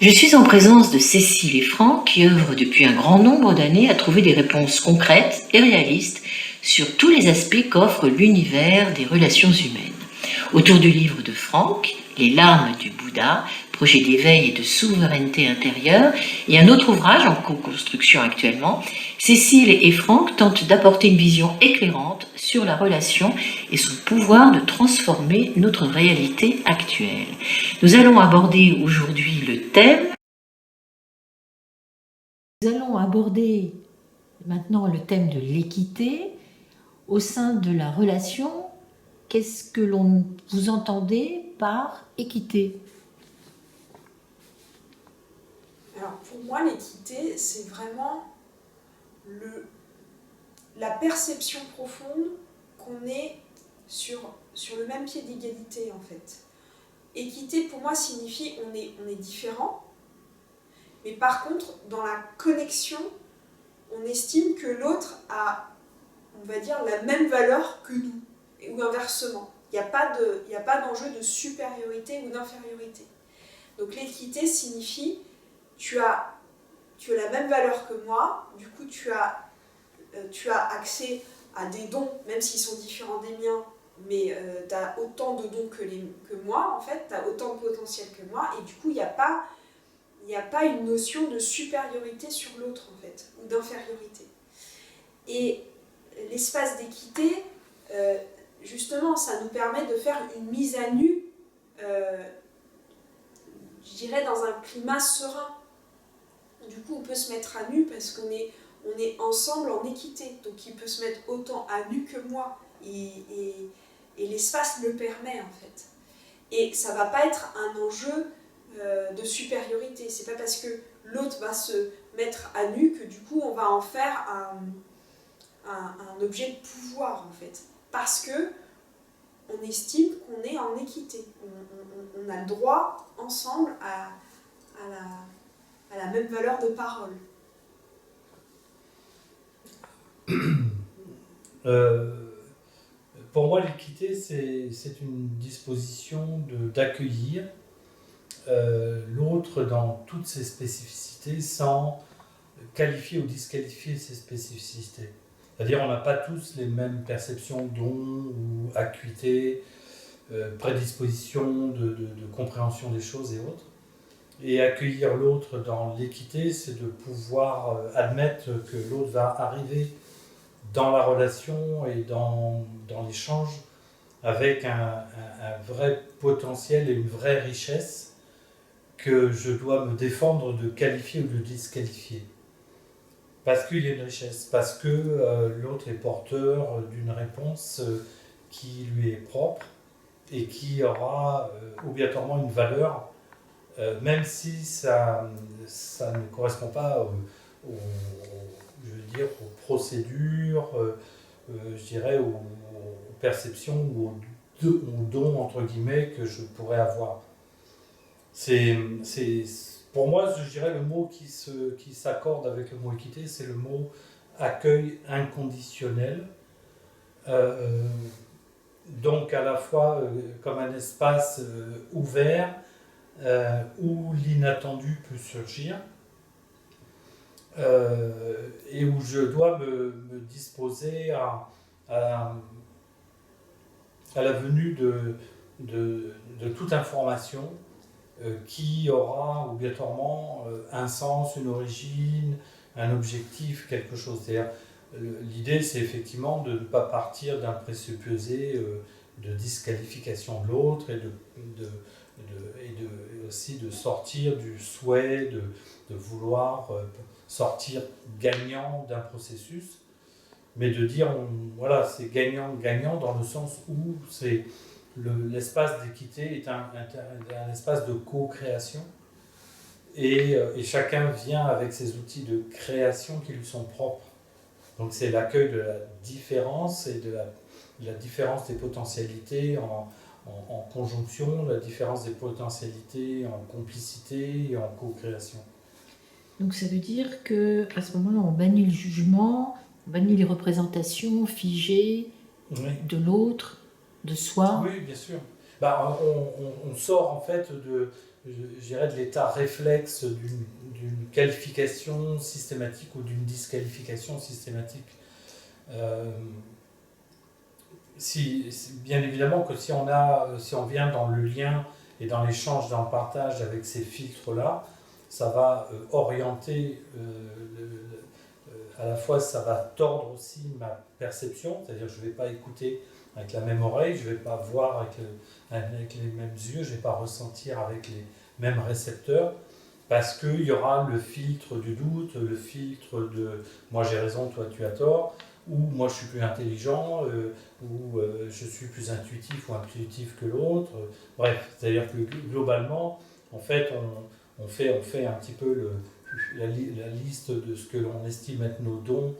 Je suis en présence de Cécile et Franck qui œuvrent depuis un grand nombre d'années à trouver des réponses concrètes et réalistes sur tous les aspects qu'offre l'univers des relations humaines. Autour du livre de Franck, Les larmes du Bouddha, projet d'éveil et de souveraineté intérieure, et un autre ouvrage en co-construction actuellement, Cécile et Franck tentent d'apporter une vision éclairante sur la relation et son pouvoir de transformer notre réalité actuelle. Nous allons aborder aujourd'hui le thème. Nous allons aborder maintenant le thème de l'équité au sein de la relation. Qu'est-ce que vous entendez par équité? Alors pour moi, l'équité, c'est vraiment la perception profonde qu'on est sur le même pied d'égalité en fait. Équité pour moi signifie on est différent, mais par contre dans la connexion, on estime que l'autre a, on va dire, la même valeur que nous, ou inversement. Il n'y a pas d'enjeu de supériorité ou d'infériorité. Donc l'équité signifie tu as la même valeur que moi, du coup tu as accès à des dons, même s'ils sont différents des miens, mais tu as autant de dons que moi, en fait, tu as autant de potentiel que moi, et du coup il n'y a pas une notion de supériorité sur l'autre, en fait, ou d'infériorité. Et l'espace d'équité, justement, ça nous permet de faire une mise à nu, je dirais, dans un climat serein. Du coup, on peut se mettre à nu parce qu'on est ensemble en équité. Donc, il peut se mettre autant à nu que moi. Et l'espace le permet, en fait. Et ça ne va pas être un enjeu de supériorité. C'est pas parce que l'autre va se mettre à nu que, du coup, on va en faire un objet de pouvoir, en fait. Parce que on estime qu'on est en équité. On a le droit, ensemble, à la même valeur de parole. Pour moi, l'équité, c'est une disposition d'accueillir l'autre dans toutes ses spécificités sans qualifier ou disqualifier ses spécificités. C'est-à-dire on n'a pas tous les mêmes perceptions, dons ou acuités, prédispositions de compréhension des choses et autres. Et accueillir l'autre dans l'équité, c'est de pouvoir admettre que l'autre va arriver dans la relation et dans l'échange avec un vrai potentiel et une vraie richesse que je dois me défendre de qualifier ou de disqualifier. Parce qu'il y a une richesse, parce que l'autre est porteur d'une réponse qui lui est propre et qui aura obligatoirement une valeur, même si ça ne correspond pas aux procédures, je dirais aux perceptions ou aux dons entre guillemets que je pourrais avoir. Pour moi, je dirais le mot qui s'accorde avec le mot équité, c'est le mot accueil inconditionnel. Donc à la fois comme un espace ouvert où l'inattendu peut surgir et où je dois me disposer à la venue de toute information qui aura obligatoirement un sens, une origine, un objectif, quelque chose. C'est-à-dire, l'idée, c'est effectivement de ne pas partir d'un présupposé de disqualification de l'autre et aussi de sortir du souhait de vouloir sortir gagnant d'un processus, mais de dire, voilà, c'est gagnant-gagnant dans le sens où c'est l'espace d'équité est un espace de co-création et chacun vient avec ses outils de création qui lui sont propres. Donc c'est l'accueil de la différence et de la différence des potentialités en conjonction, la différence des potentialités en complicité et en co-création. Donc ça veut dire qu'à ce moment-là, on bannit le jugement, on bannit les représentations figées de l'autre, de soi. Oui, bien sûr. On sort en fait je dirais, de l'état réflexe d'une qualification systématique ou d'une disqualification systématique. Bien évidemment que si on vient dans le lien et dans l'échange, dans le partage avec ces filtres-là, ça va orienter, à la fois ça va tordre aussi ma perception, c'est-à-dire que je ne vais pas écouter avec la même oreille, je ne vais pas voir avec les mêmes yeux, je ne vais pas ressentir avec les mêmes récepteurs, parce qu'il y aura le filtre du doute, le filtre de moi j'ai raison, toi tu as tort, ou moi je suis plus intelligent, ou je suis plus intuitif ou intuitif que l'autre. Bref, c'est-à-dire que globalement, en fait, on fait un petit peu la liste de ce que l'on estime être nos dons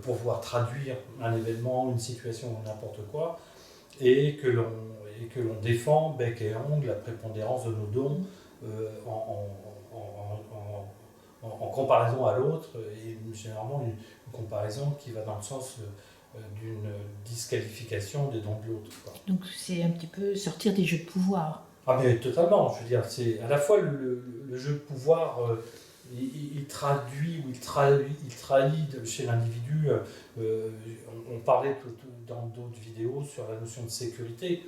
pour pouvoir traduire un événement, une situation ou n'importe quoi, et que l'on défend bec et ongle la prépondérance de nos dons en comparaison à l'autre, et généralement une comparaison qui va dans le sens d'une disqualification des dons de l'autre. Donc c'est un petit peu sortir des jeux de pouvoir. Ah mais totalement, je veux dire, c'est à la fois le jeu de pouvoir, il traduit ou il trahit chez l'individu, on parlait dans d'autres vidéos sur la notion de sécurité,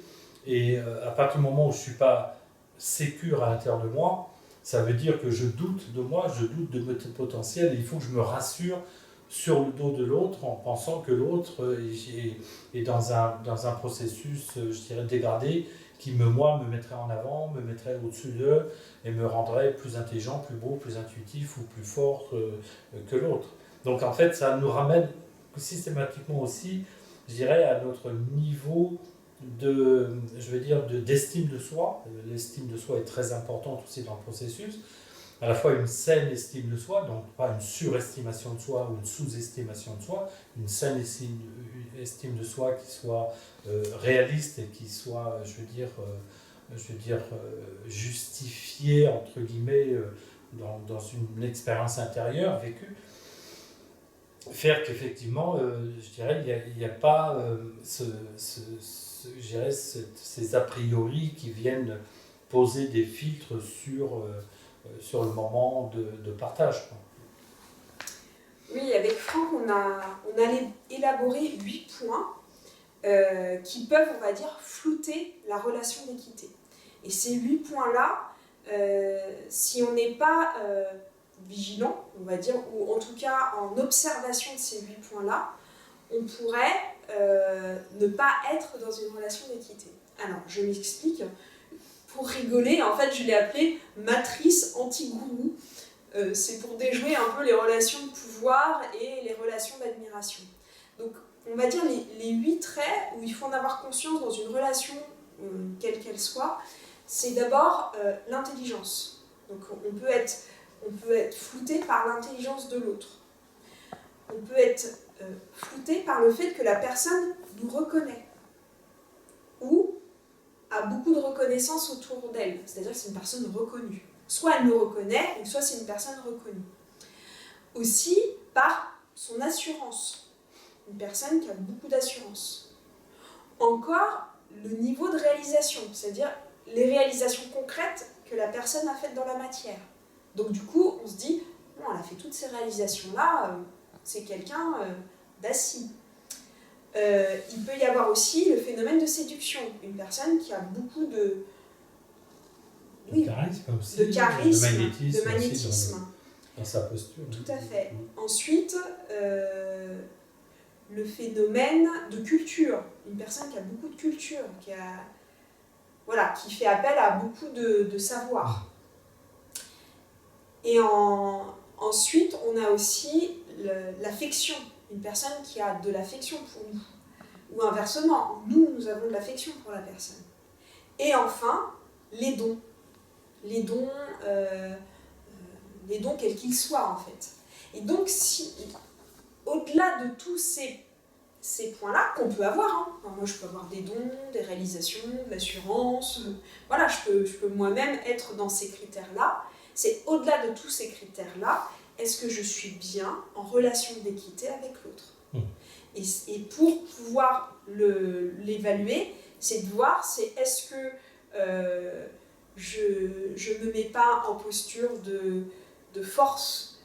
et à partir du moment où je ne suis pas sécure à l'intérieur de moi, ça veut dire que je doute de moi, je doute de mes potentiels, et il faut que je me rassure sur le dos de l'autre en pensant que l'autre est dans un processus, je dirais, dégradé, qui me mettrait en avant, me mettrait au-dessus d'eux et me rendrait plus intelligent, plus beau, plus intuitif ou plus fort que l'autre. Donc en fait, ça nous ramène systématiquement aussi, je dirais, à notre niveau d'estime de soi. L'estime de soi est très importante aussi dans le processus. À la fois une saine estime de soi, donc pas une surestimation de soi ou une sous-estimation de soi, une saine estime de soi qui soit réaliste et qui soit, justifiée, entre guillemets, dans une expérience intérieure vécue. Faire qu'effectivement, je dirais, il n'y a pas ces a priori qui viennent poser des filtres sur le moment de partage. Oui, avec Franck, on a élaboré 8 points qui peuvent, on va dire, flouter la relation d'équité. Et ces 8 points-là, si on n'est pas vigilant, on va dire, ou en tout cas en observation de ces 8 points-là, on pourrait ne pas être dans une relation d'équité. Alors, je m'explique. Pour rigoler, en fait, je l'ai appelé matrice anti-gourou. C'est pour déjouer un peu les relations de pouvoir et les relations d'admiration. Donc, on va dire les 8 traits où il faut en avoir conscience dans une relation, quelle qu'elle soit, c'est d'abord l'intelligence. Donc, on peut être flouté par l'intelligence de l'autre. On peut être flouté par le fait que la personne nous reconnaît. Ou a beaucoup de reconnaissance autour d'elle, c'est-à-dire que c'est une personne reconnue. Soit elle nous reconnaît, ou soit c'est une personne reconnue. Aussi par son assurance, une personne qui a beaucoup d'assurance. Encore le niveau de réalisation, c'est-à-dire les réalisations concrètes que la personne a faites dans la matière. Donc du coup, on se dit, bon, elle a fait toutes ces réalisations-là, c'est quelqu'un d'assis. Il peut y avoir aussi le phénomène de séduction, une personne qui a beaucoup de charisme aussi, de magnétisme. Dans sa posture. Tout à fait. Ensuite, le phénomène de culture, une personne qui a beaucoup de culture, qui fait appel à beaucoup de savoir. Et ensuite, on a aussi l'affection. Une personne qui a de l'affection pour nous. Ou inversement, nous avons de l'affection pour la personne. Et enfin, les dons. Les dons quels qu'ils soient, en fait. Et donc, au-delà de tous ces points-là, qu'on peut avoir, hein. Enfin, moi je peux avoir des dons, des réalisations, de l'assurance, voilà, je peux moi-même être dans ces critères-là. C'est au-delà de tous ces critères-là, est-ce que je suis bien en relation d'équité avec l'autre ? Et pour pouvoir l'évaluer, c'est de voir, est-ce que je me mets pas en posture de force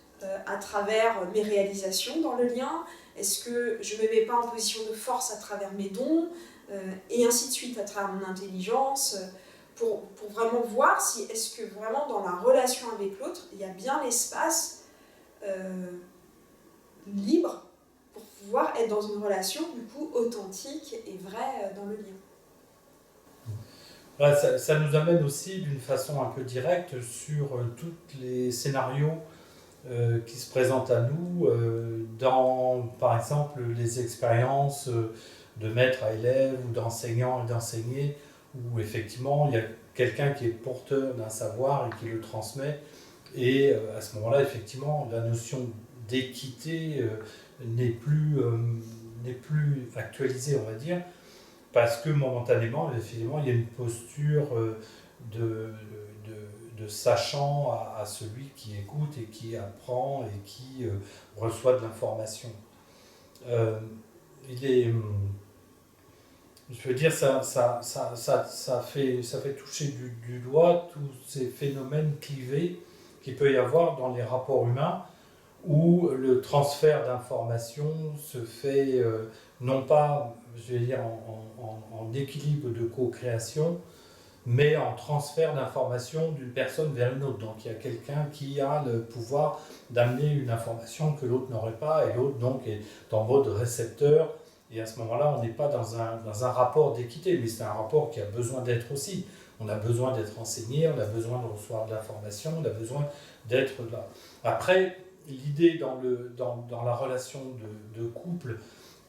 à travers mes réalisations dans le lien? Est-ce que je me mets pas en position de force à travers mes dons? Et ainsi de suite, à travers mon intelligence, pour vraiment voir si est-ce que vraiment dans la relation avec l'autre, il y a bien l'espace libre pour pouvoir être dans une relation du coup authentique et vraie dans le lien. Voilà, ça nous amène aussi d'une façon un peu directe sur tous les scénarios qui se présentent à nous dans, par exemple, les expériences de maître à élève ou d'enseignant et d'enseigné, où effectivement il y a quelqu'un qui est porteur d'un savoir et qui le transmet. Et à ce moment-là, effectivement, la notion d'équité n'est plus actualisée, on va dire, parce que momentanément, effectivement, il y a une posture de, de sachant à celui qui écoute et qui apprend et qui reçoit de l'information. Il est, je veux dire, ça fait toucher du doigt tous ces phénomènes clivés qu'il peut y avoir dans les rapports humains, où le transfert d'informations se fait non pas, je vais dire, en équilibre de co-création, mais en transfert d'informations d'une personne vers une autre. Donc il y a quelqu'un qui a le pouvoir d'amener une information que l'autre n'aurait pas, et l'autre donc est en mode récepteur. Et à ce moment-là, on n'est pas dans un rapport d'équité, mais c'est un rapport qui a besoin d'être aussi. On a besoin d'être enseigné, on a besoin de recevoir de l'information, on a besoin d'être là. Après, l'idée dans la relation de couple,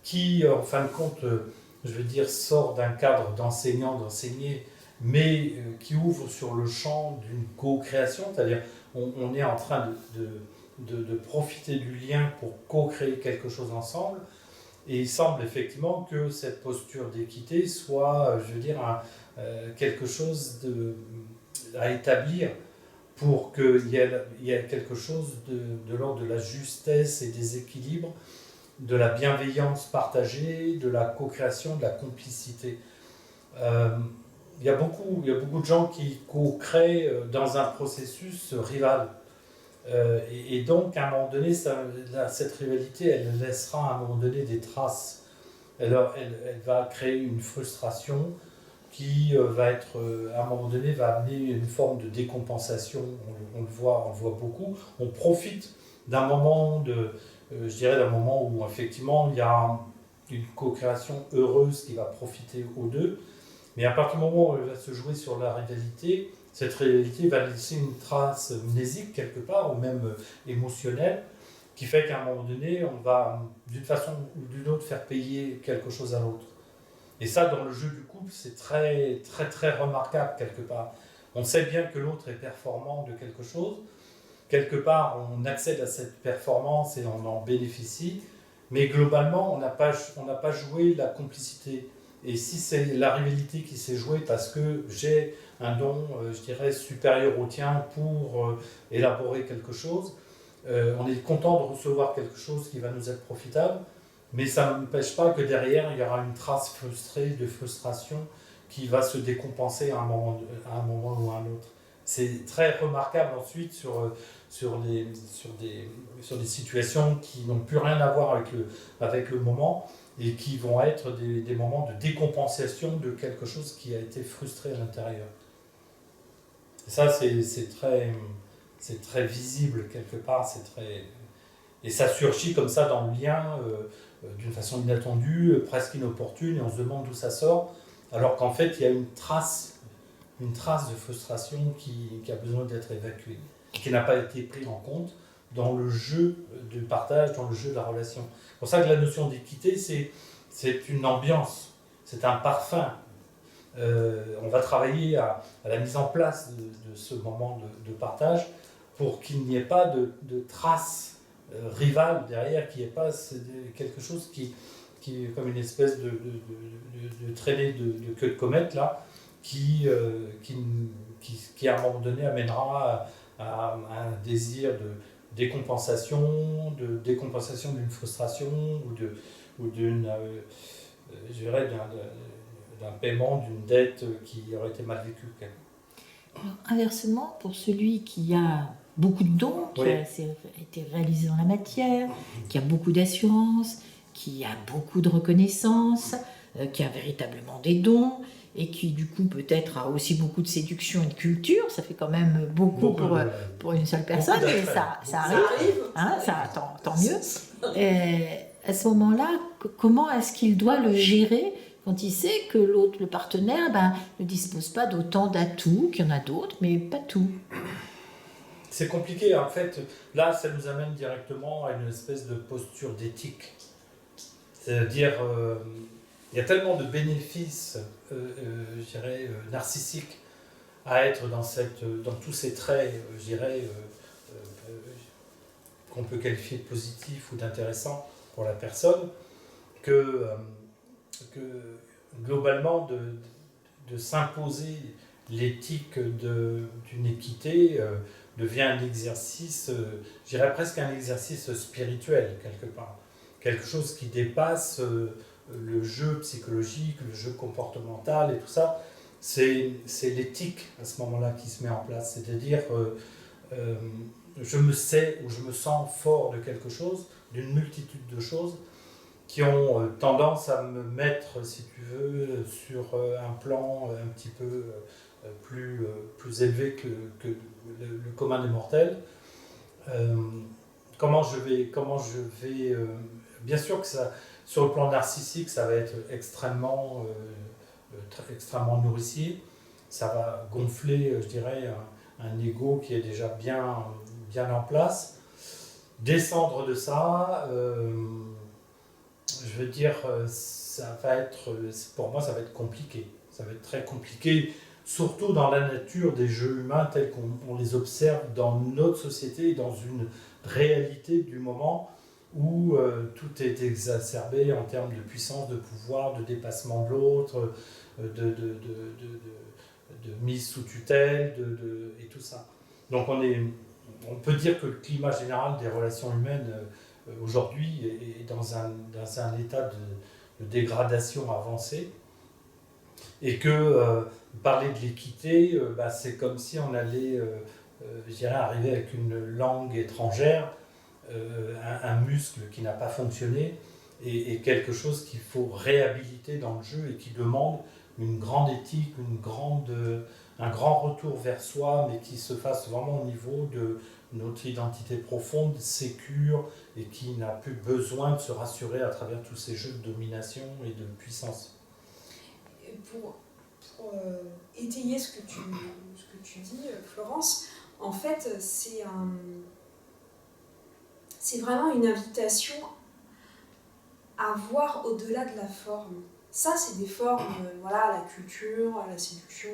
qui en fin de compte, je veux dire, sort d'un cadre d'enseignant, d'enseigné, mais qui ouvre sur le champ d'une co-création, c'est-à-dire on est en train de profiter du lien pour co-créer quelque chose ensemble, et il semble effectivement que cette posture d'équité soit, je veux dire, quelque chose à établir pour qu'il y ait quelque chose de l'ordre de la justesse et des équilibres, de la bienveillance partagée, de la co-création, de la complicité. Il y a beaucoup de gens qui co-créent dans un processus rival. Et donc, à un moment donné, cette rivalité, elle laissera à un moment donné des traces. Elle va créer une frustration qui va être, à un moment donné, va amener une forme de décompensation. On le voit beaucoup. On profite d'un moment je dirais d'un moment où effectivement il y a une co-création heureuse qui va profiter aux deux. Mais à partir du moment où elle va se jouer sur la rivalité, cette rivalité va laisser une trace mnésique quelque part, ou même émotionnelle, qui fait qu'à un moment donné, on va d'une façon ou d'une autre faire payer quelque chose à l'autre. Et ça, dans le jeu du couple, c'est très, très, très remarquable quelque part. On sait bien que l'autre est performant de quelque chose. Quelque part, on accède à cette performance et on en bénéficie. Mais globalement, on n'a pas joué la complicité. Et si c'est la rivalité qui s'est jouée parce que j'ai un don, je dirais, supérieur au tien pour élaborer quelque chose, on est content de recevoir quelque chose qui va nous être profitable, mais ça n'empêche pas que derrière, il y aura une trace frustrée, de frustration, qui va se décompenser à un moment ou à un autre. C'est très remarquable ensuite sur des situations qui n'ont plus rien à voir avec le moment, et qui vont être des moments de décompensation de quelque chose qui a été frustré à l'intérieur. Et ça, c'est très visible quelque part, et ça surgit comme ça dans le lien d'une façon inattendue, presque inopportune, et on se demande d'où ça sort, alors qu'en fait, il y a une trace de frustration qui a besoin d'être évacuée, qui n'a pas été prise en compte dans le jeu du partage, dans le jeu de la relation. C'est pour ça que la notion d'équité, c'est une ambiance, c'est un parfum. On va travailler à la mise en place de ce moment de partage pour qu'il n'y ait pas de traces rivales derrière, qu'il n'y ait pas quelque chose qui est comme une espèce de traînée de queue de comète, là, qui à un moment donné amènera à un désir de décompensation d'une frustration ou je dirais d'un paiement d'une dette qui aurait été mal vécue. Alors, inversement, pour celui qui a beaucoup de dons, qui Oui. a été réalisé dans la matière, qui a beaucoup d'assurance, qui a beaucoup de reconnaissance, qui a véritablement des dons, et qui du coup peut-être a aussi beaucoup de séduction et de culture, ça fait quand même beaucoup pour une seule personne, mais ça arrive, hein, tant mieux. À ce moment-là, comment est-ce qu'il doit le gérer quand il sait que l'autre, le partenaire, ne dispose pas d'autant d'atouts, qu'il y en a d'autres, mais pas tout? C'est compliqué, en fait. Là, ça nous amène directement à une espèce de posture d'éthique. C'est-à-dire, il y a tellement de bénéfices, je dirais, narcissiques à être dans tous ces traits, je dirais, qu'on peut qualifier de positifs ou d'intéressants pour la personne, que globalement, de s'imposer l'éthique d'une équité devient un exercice, je dirais presque un exercice spirituel, quelque part. Quelque chose qui dépasse le jeu psychologique, le jeu comportemental et tout ça. C'est l'éthique à ce moment-là qui se met en place. C'est-à-dire, je me sais ou je me sens fort de quelque chose, d'une multitude de choses qui ont tendance à me mettre, si tu veux, sur un plan un petit peu plus élevé que le commun des mortels. Comment je vais bien sûr que ça, sur le plan narcissique, ça va être extrêmement nourricier. Ça va gonfler, je dirais, un ego qui est déjà bien en place. Descendre de ça, je veux dire, pour moi, ça va être compliqué. Ça va être très compliqué, surtout dans la nature des jeux humains tels qu'on les observe dans notre société et dans une réalité du moment où tout est exacerbé en termes de puissance, de pouvoir, de dépassement de l'autre, de mise sous tutelle, et tout ça. Donc on peut dire que le climat général des relations humaines aujourd'hui est dans un état de dégradation avancée, et que parler de l'équité, c'est comme si on allait, je dirais, arriver avec une langue étrangère, un muscle qui n'a pas fonctionné, et quelque chose qu'il faut réhabiliter dans le jeu et qui demande une grande éthique, un grand retour vers soi, mais qui se fasse vraiment au niveau de notre identité profonde, sécure, et qui n'a plus besoin de se rassurer à travers tous ces jeux de domination et de puissance. Pour étayer ce que tu dis, Florence, en fait, c'est vraiment une invitation à voir au-delà de la forme. Ça, c'est des formes, la culture, la séduction,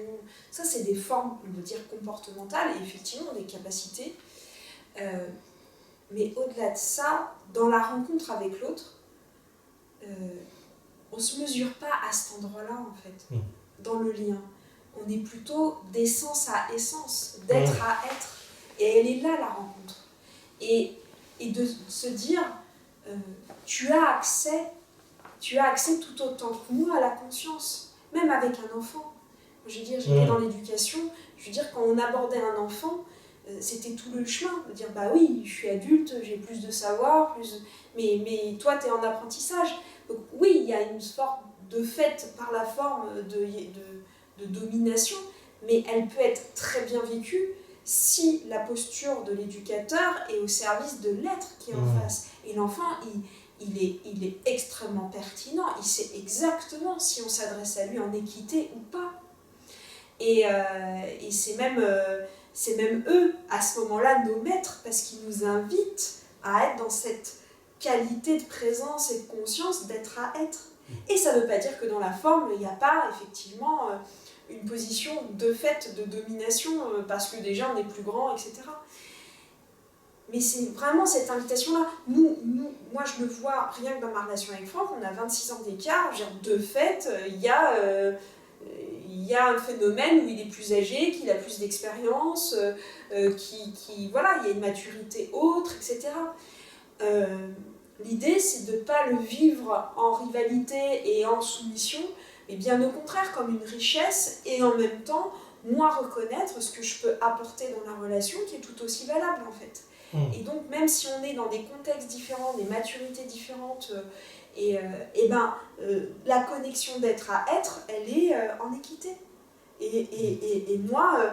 ça, c'est des formes, on peut dire, comportementales, et effectivement, des capacités. Mais au-delà de ça, dans la rencontre avec l'autre, on ne se mesure pas à cet endroit-là, en fait, dans le lien. On est plutôt d'essence à essence, d'être à être. Et elle est là, la rencontre. Et de se dire, tu as accès tout autant que moi à la conscience, même avec un enfant. Je veux dire, j'étais dans l'éducation, je veux dire, quand on abordait un enfant, c'était tout le chemin, de dire, bah oui, je suis adulte, j'ai plus de savoir, mais toi, tu es en apprentissage. Donc oui, il y a une forme de fait par la forme de domination, mais elle peut être très bien vécue si la posture de l'éducateur est au service de l'être qui est en face. Et l'enfant, il est extrêmement pertinent, il sait exactement si on s'adresse à lui en équité ou pas. Et c'est même eux, à ce moment-là, nos maîtres, parce qu'ils nous invitent à être dans cette qualité de présence et de conscience d'être à être. Et ça ne veut pas dire que dans la forme, il n'y a pas effectivement une position de fait de domination, parce que déjà on est plus grand, etc. Mais c'est vraiment cette invitation-là. Moi, je le vois rien que dans ma relation avec Franck, on a 26 ans d'écart. De fait, il y a un phénomène où il est plus âgé, qu'il a plus d'expérience, il y a une maturité autre, etc. L'idée, c'est de ne pas le vivre en rivalité et en soumission, mais bien au contraire comme une richesse, et en même temps moi reconnaître ce que je peux apporter dans la relation qui est tout aussi valable en fait. Et donc même si on est dans des contextes différents, des maturités différentes, la connexion d'être à être, elle est en équité. Et moi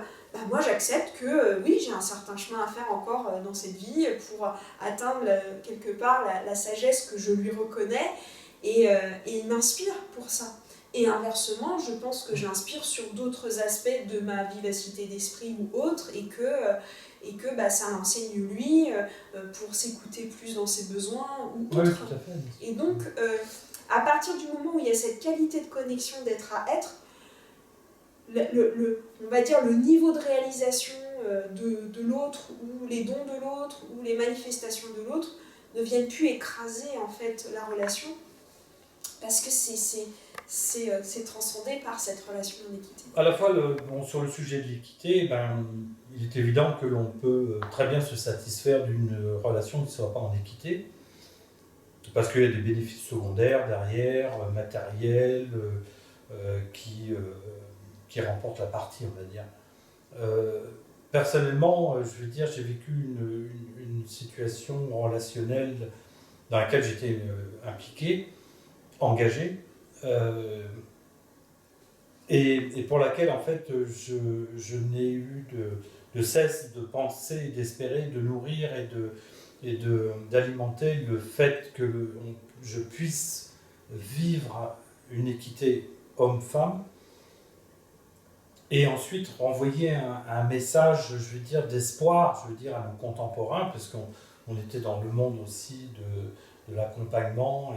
j'accepte que oui, j'ai un certain chemin à faire encore dans cette vie pour atteindre quelque part la sagesse que je lui reconnais, et il m'inspire pour ça. Et inversement, je pense que j'inspire sur d'autres aspects de ma vivacité d'esprit ou autre, et que ça l'enseigne lui pour s'écouter plus dans ses besoins ou autre. Oui, tout à fait. Et donc, à partir du moment où il y a cette qualité de connexion d'être à être, on va dire le niveau de réalisation de l'autre, ou les dons de l'autre, ou les manifestations de l'autre, ne viennent plus écraser en fait la relation, parce que c'est transcendé par cette relation d'équité. À la fois, sur le sujet de l'équité, il est évident que l'on peut très bien se satisfaire d'une relation qui ne soit pas en équité, parce qu'il y a des bénéfices secondaires derrière, matériels, qui remportent la partie, on va dire. Personnellement, je veux dire, j'ai vécu une situation relationnelle dans laquelle j'étais impliqué, engagé, et pour laquelle, en fait, je n'ai eu de cesse de penser, d'espérer, de nourrir et d'alimenter le fait que je puisse vivre une équité homme-femme, et ensuite renvoyer un message, je veux dire, d'espoir, je veux dire, à nos contemporains, parce qu'on était dans le monde aussi de l'accompagnement,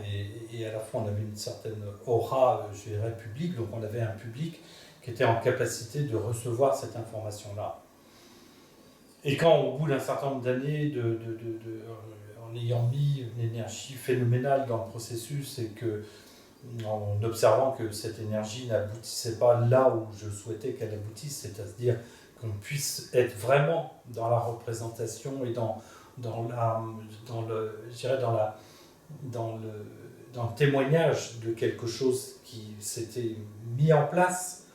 et à la fois on avait une certaine aura, je dirais, publique, donc on avait un public qui était en capacité de recevoir cette information-là. Et quand, au bout d'un certain nombre d'années, en ayant mis une énergie phénoménale dans le processus, et en observant que cette énergie n'aboutissait pas là où je souhaitais qu'elle aboutisse, c'est-à-dire qu'on puisse être vraiment dans la représentation et dans le témoignage de quelque chose qui s'était mis en place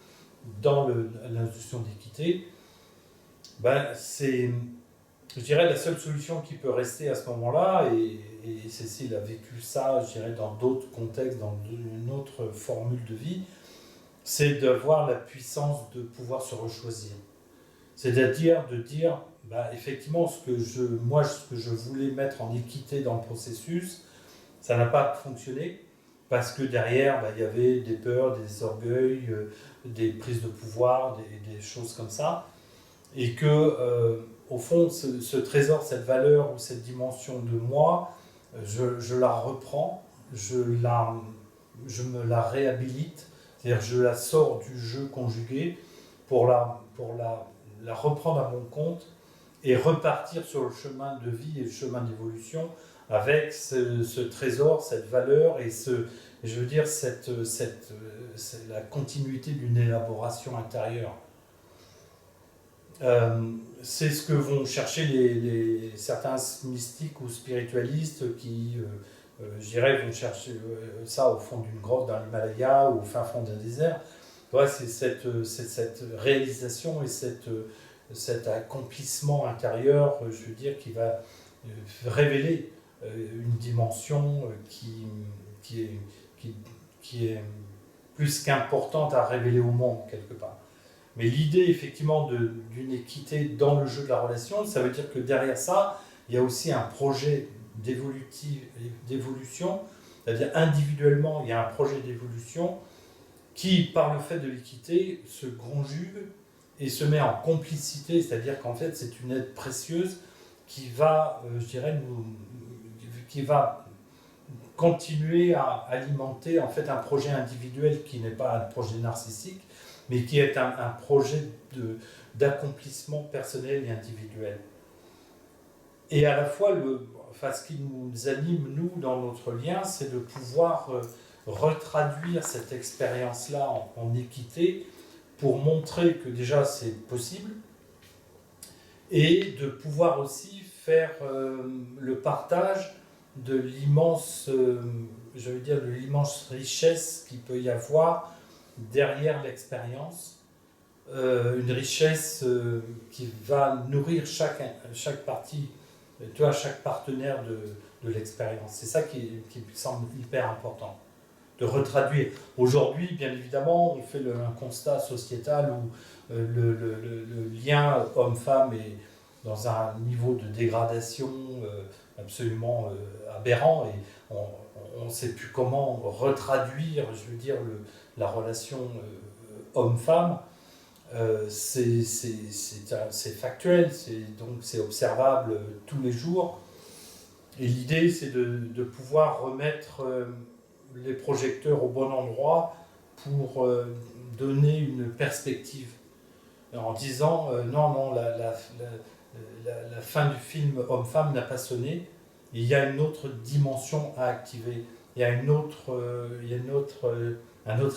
dans l'institution d'équité, c'est, je dirais, la seule solution qui peut rester à ce moment-là, et Cécile a vécu ça, je dirais, dans d'autres contextes, dans une autre formule de vie, c'est d'avoir la puissance de pouvoir se rechoisir. C'est-à-dire de dire, effectivement, ce que je voulais mettre en équité dans le processus, ça n'a pas fonctionné, parce que derrière, il y avait des peurs, des orgueils, des prises de pouvoir, des choses comme ça, et que, au fond, ce trésor, cette valeur ou cette dimension de moi, je la reprends, je me la réhabilite, c'est-à-dire je la sors du jeu conjugué pour la reprendre à mon compte et repartir sur le chemin de vie et le chemin d'évolution avec ce trésor, cette valeur et je veux dire, la continuité d'une élaboration intérieure. C'est ce que vont chercher certains mystiques ou spiritualistes qui, je dirais, vont chercher ça au fond d'une grotte dans l'Himalaya ou au fin fond d'un désert. Ouais, c'est cette réalisation et cet accomplissement intérieur, je veux dire, qui va révéler une dimension qui est plus qu'importante à révéler au monde, quelque part. Mais l'idée, effectivement, d'une équité dans le jeu de la relation, ça veut dire que derrière ça, il y a aussi un projet d'évolution, c'est-à-dire individuellement, il y a un projet d'évolution qui, par le fait de l'équité, se conjugue et se met en complicité, c'est-à-dire qu'en fait, c'est une aide précieuse qui va, je dirais, qui va continuer à alimenter en fait un projet individuel qui n'est pas un projet narcissique, mais qui est un projet d'accomplissement personnel et individuel. Et à la fois, ce qui nous anime, nous, dans notre lien, c'est de pouvoir retraduire cette expérience-là en équité pour montrer que déjà c'est possible et de pouvoir aussi faire le partage de l'immense, je veux dire, de l'immense richesse qu'il peut y avoir derrière l'expérience une richesse qui va nourrir chaque partie, tu vois, chaque partenaire de l'expérience. C'est ça qui me semble hyper important, de retraduire. Aujourd'hui, bien évidemment, on fait un constat sociétal où le lien homme-femme est dans un niveau de dégradation absolument aberrant, et on ne sait plus comment retraduire, je veux dire, la relation homme-femme. C'est factuel, donc c'est observable tous les jours. Et l'idée, c'est de pouvoir remettre les projecteurs au bon endroit pour donner une perspective. En disant non, la fin du film homme-femme n'a pas sonné, il y a une autre dimension à activer, il y a un autre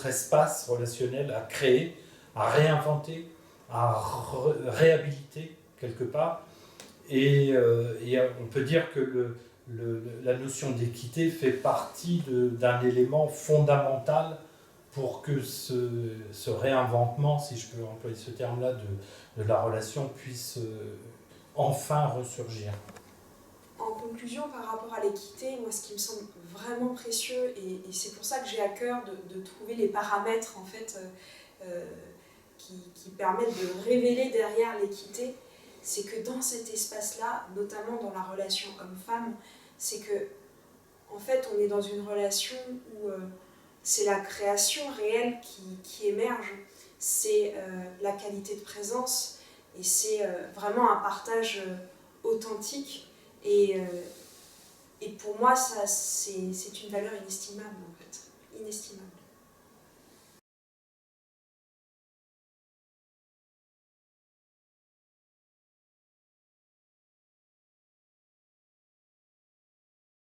espace relationnel à créer, à réinventer, à réhabiliter quelque part. Et on peut dire que la notion d'équité fait partie d'un élément fondamental pour que ce réinventement, si je peux employer ce terme-là, de la relation puisse enfin ressurgir. En conclusion, par rapport à l'équité, moi ce qui me semble vraiment précieux, et c'est pour ça que j'ai à cœur de trouver les paramètres en fait, qui permettent de révéler derrière l'équité, c'est que dans cet espace-là, notamment dans la relation homme-femme, c'est que en fait on est dans une relation où c'est la création réelle qui émerge, c'est la qualité de présence, et c'est vraiment un partage authentique. Et pour moi, ça, c'est une valeur inestimable, en fait. Inestimable.